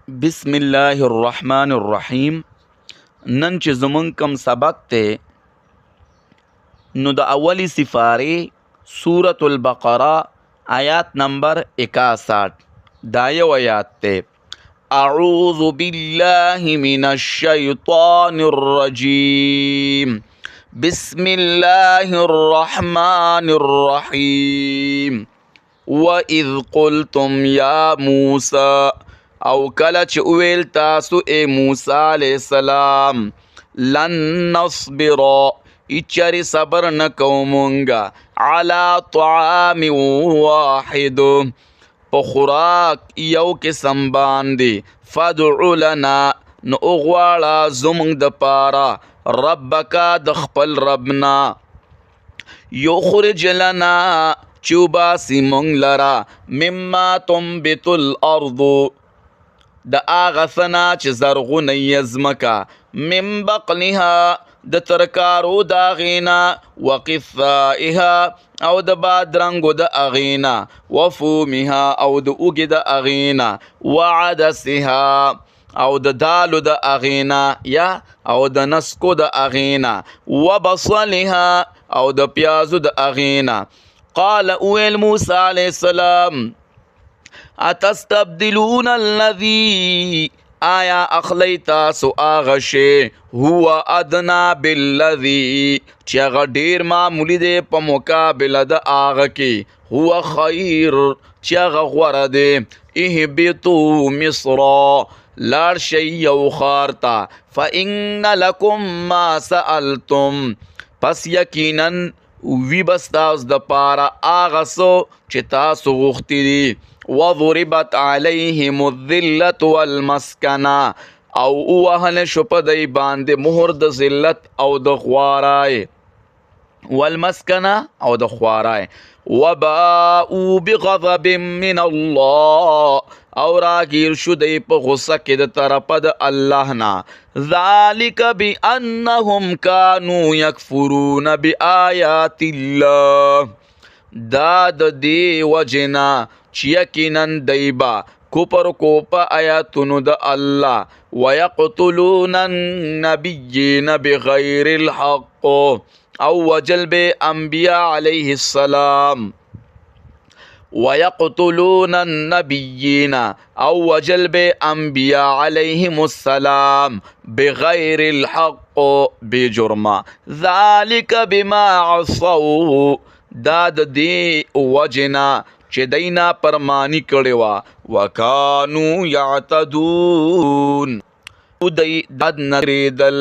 بسم الله الرحمن الرحیم. نن چې زمونږ کم سبق ته نو د اولی سفاره سورة البقره آیات نمبر 61 دا یو آیات ته. اعوذ بالله من الشیطان الرجیم بسم الله الرحمن الرحیم وَإِذْ قُلْتُمْ يَا مُوسَى او کله چې وویل تاسو ای موسی علیہ السلام لن نصبر اچری صبر نه کوو مونږه علی طعام واحد په خوراک یو قسم باندې فدع لنا نو وغواړه زمونږ دپاره ربک د خپل ربنا یخرج لنا چې وباسي مونږ لره مما تنبت الارض د هغه څه نه چې زرغونه یې ځمکه من بقلها د ترکارو د هغې نه وقثائها او د بادرنګو د هغې نه وفومها او د اوږې د هغې نه وعدسها او د دالو د هغې نه یا او د نسکو د هغې نه وبصلها او د پیازو د هغې نه قال اویل موسی علیہ السلام اتستبدلون الذي آیا اخلی تاسو آغا شی هو ادنا بالذي چې هغه ډیر معمولی دی په مقابله د آغا کې هو خیر چې هغه غوره دی اهبطوا مصر لاړ شئ یو ښار ته فإن لکم ما سألتم پس یقینا وی بس تاسو دپاره هغه څه چې تاسو غوښتي دي وضربت علیهم الذلة والمسکنه او ووهل شو په دی باندې مهر د ذلت او د خوارای والمسکنه او د خوارای وباءوا بغضب من الله او راگیر شو دی په غصه کې د طرفه د الله نه ذالک بانهم کانوا یکفرون بآیات الله دا د دې وجنا چې یقینا دیبا کفر کو په آیاتونو د الله ويقتلون النبیین بغیر الحق او وجل به انبیاء علیه السلام ويقتلون النبیین او وجل به انبیاء علیهم السلام بغیر الحق بجرما ذالک بما عصوا دا د دې وجنا چې دینا پرمانی کړې وه وکانو یعتدون دی دد نریدل